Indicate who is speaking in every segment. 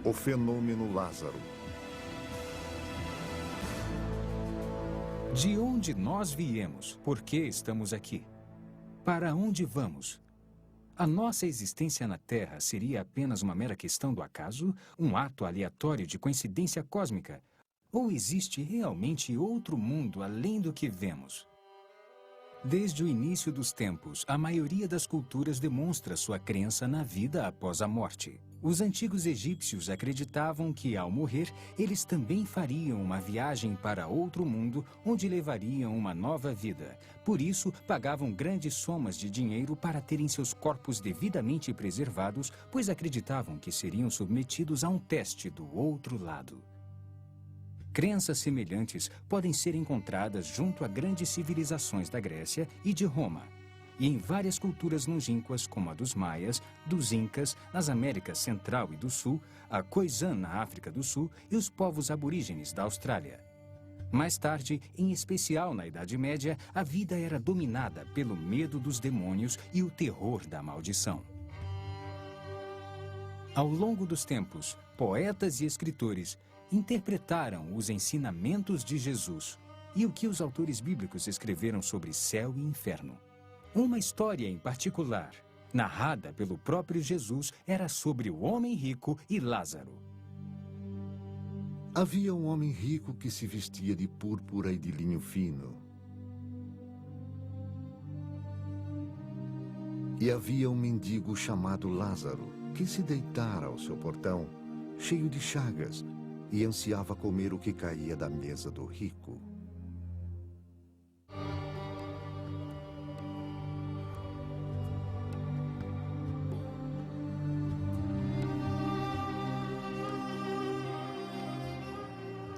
Speaker 1: O fenômeno Lázaro.
Speaker 2: De onde nós viemos? Por que estamos aqui? Para onde vamos? A nossa existência na Terra seria apenas uma mera questão do acaso? Um ato aleatório de coincidência cósmica? Ou existe realmente outro mundo além do que vemos? Desde o início dos tempos, a maioria das culturas demonstra sua crença na vida após a morte. Os antigos egípcios acreditavam que, ao morrer, eles também fariam uma viagem para outro mundo, onde levariam uma nova vida. Por isso, pagavam grandes somas de dinheiro para terem seus corpos devidamente preservados, pois acreditavam que seriam submetidos a um teste do outro lado. Crenças semelhantes podem ser encontradas junto a grandes civilizações da Grécia e de Roma, e em várias culturas longínquas, como a dos Maias, dos Incas, nas Américas Central e do Sul, a Khoisan na África do Sul e os povos aborígenes da Austrália. Mais tarde, em especial na Idade Média, a vida era dominada pelo medo dos demônios e o terror da maldição. Ao longo dos tempos, poetas e escritores interpretaram os ensinamentos de Jesus e o que os autores bíblicos escreveram sobre céu e inferno. Uma história em particular, narrada pelo próprio Jesus, era sobre o homem rico e Lázaro.
Speaker 1: Havia um homem rico que se vestia de púrpura e de linho fino. E havia um mendigo chamado Lázaro, que se deitara ao seu portão, cheio de chagas, e ansiava comer o que caía da mesa do rico.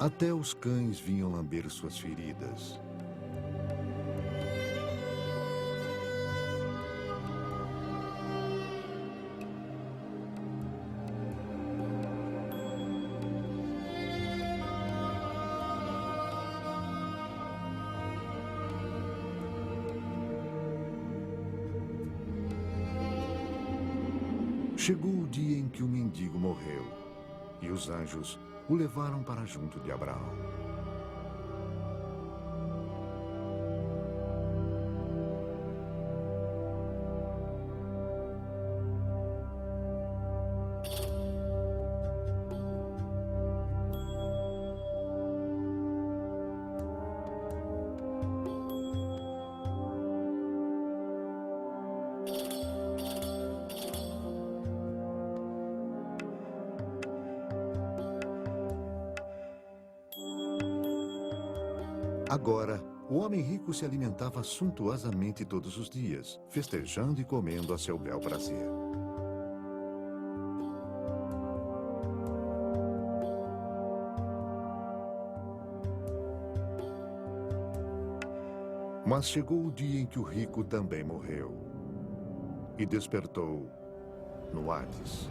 Speaker 1: Até os cães vinham lamber suas feridas. Chegou o dia em que o mendigo morreu, e os anjos o levaram para junto de Abraão. Agora, o homem rico se alimentava suntuosamente todos os dias, festejando e comendo a seu bel prazer. Mas chegou o dia em que o rico também morreu e despertou no Hades.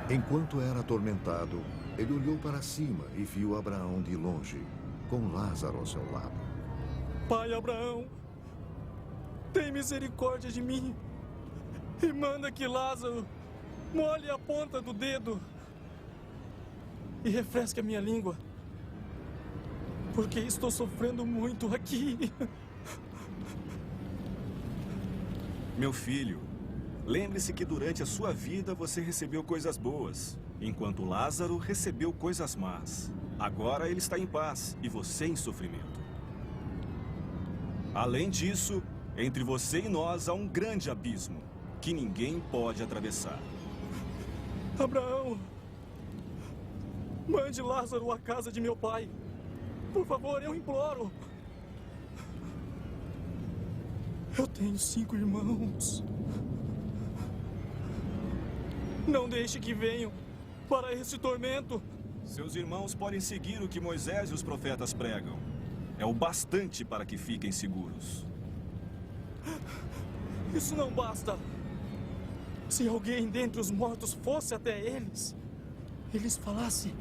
Speaker 1: Enquanto era atormentado, ele olhou para cima e viu Abraão de longe, com Lázaro ao seu lado.
Speaker 3: Pai Abraão, tem misericórdia de mim e manda que Lázaro molhe a ponta do dedo e refresque a minha língua, porque estou sofrendo muito aqui.
Speaker 4: Meu filho, lembre-se que durante a sua vida você recebeu coisas boas, enquanto Lázaro recebeu coisas más. Agora ele está em paz e você em sofrimento. Além disso, entre você e nós há um grande abismo que ninguém pode atravessar.
Speaker 3: Abraão, mande Lázaro à casa de meu pai. Por favor, eu imploro. Eu tenho 5 irmãos. Não deixe que venham para esse tormento.
Speaker 4: Seus irmãos podem seguir o que Moisés e os profetas pregam. É o bastante para que fiquem seguros.
Speaker 3: Isso não basta. Se alguém dentre os mortos fosse até eles, eles falassem,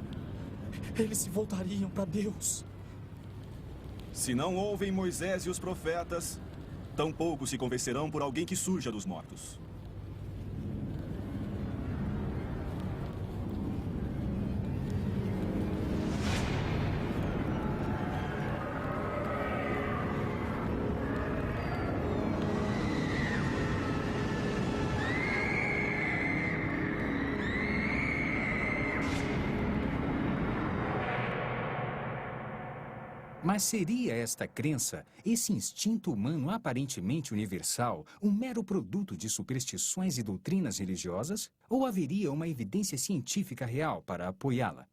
Speaker 3: eles se voltariam para Deus.
Speaker 4: Se não ouvem Moisés e os profetas, tampouco se convencerão por alguém que surja dos mortos.
Speaker 2: Mas seria esta crença, esse instinto humano aparentemente universal, um mero produto de superstições e doutrinas religiosas? Ou haveria uma evidência científica real para apoiá-la?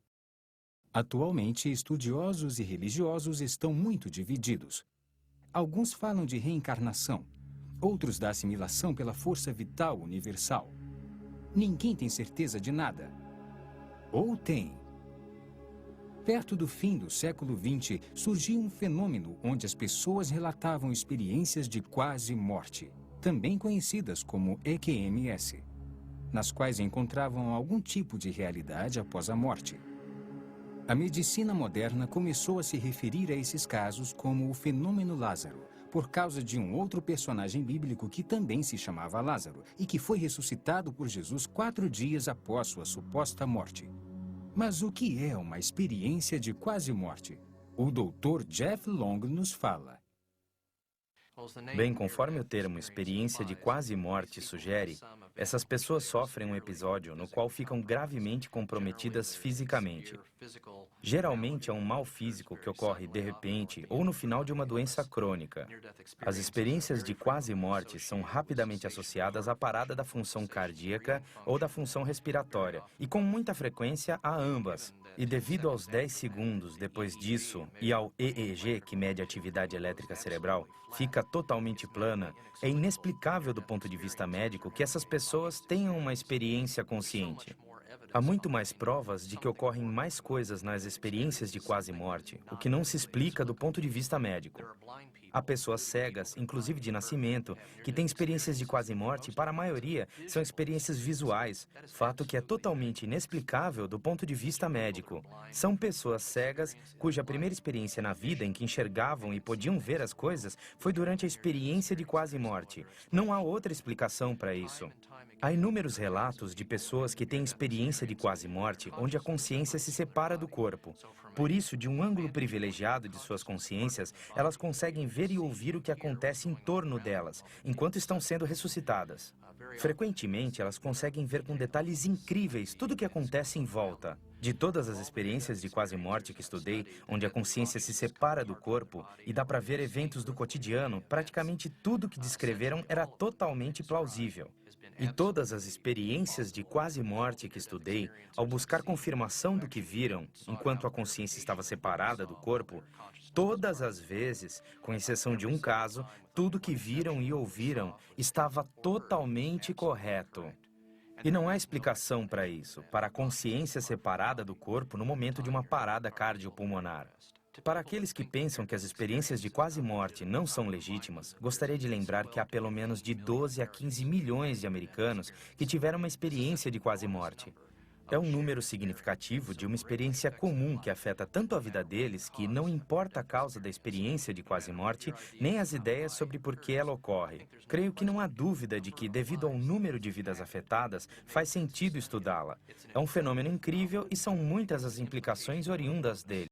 Speaker 2: Atualmente, estudiosos e religiosos estão muito divididos. Alguns falam de reencarnação, outros da assimilação pela força vital universal. Ninguém tem certeza de nada. Ou tem? Perto do fim do século XX, surgiu um fenômeno onde as pessoas relatavam experiências de quase morte, também conhecidas como EQMS, nas quais encontravam algum tipo de realidade após a morte. A medicina moderna começou a se referir a esses casos como o fenômeno Lázaro, por causa de um outro personagem bíblico que também se chamava Lázaro e que foi ressuscitado por Jesus 4 dias após sua suposta morte. Mas o que é uma experiência de quase morte? O Dr. Jeff Long nos fala.
Speaker 5: Bem, conforme o termo experiência de quase morte sugere, essas pessoas sofrem um episódio no qual ficam gravemente comprometidas fisicamente. Geralmente é um mal físico que ocorre de repente ou no final de uma doença crônica. As experiências de quase morte são rapidamente associadas à parada da função cardíaca ou da função respiratória, e com muita frequência a ambas. E devido aos 10 segundos depois disso e ao EEG, que mede a atividade elétrica cerebral, fica totalmente plana, é inexplicável do ponto de vista médico que essas pessoas tenham uma experiência consciente. Há muito mais provas de que ocorrem mais coisas nas experiências de quase morte, o que não se explica do ponto de vista médico. Há pessoas cegas, inclusive de nascimento, que têm experiências de quase morte e, para a maioria, são experiências visuais, fato que é totalmente inexplicável do ponto de vista médico. São pessoas cegas cuja primeira experiência na vida em que enxergavam e podiam ver as coisas foi durante a experiência de quase morte. Não há outra explicação para isso. Há inúmeros relatos de pessoas que têm experiência de quase morte onde a consciência se separa do corpo. Por isso, de um ângulo privilegiado de suas consciências, elas conseguem ver e ouvir o que acontece em torno delas, enquanto estão sendo ressuscitadas. Frequentemente, elas conseguem ver com detalhes incríveis tudo o que acontece em volta. De todas as experiências de quase morte que estudei, onde a consciência se separa do corpo e dá para ver eventos do cotidiano, praticamente tudo que descreveram era totalmente plausível. E todas as experiências de quase morte que estudei, ao buscar confirmação do que viram, enquanto a consciência estava separada do corpo, todas as vezes, com exceção de um caso, tudo que viram e ouviram estava totalmente correto. E não há explicação para isso, para a consciência separada do corpo no momento de uma parada cardiopulmonar. Para aqueles que pensam que as experiências de quase morte não são legítimas, gostaria de lembrar que há pelo menos de 12 a 15 milhões de americanos que tiveram uma experiência de quase morte. É um número significativo de uma experiência comum que afeta tanto a vida deles que não importa a causa da experiência de quase morte, nem as ideias sobre por que ela ocorre. Creio que não há dúvida de que, devido ao número de vidas afetadas, faz sentido estudá-la. É um fenômeno incrível e são muitas as implicações oriundas dele.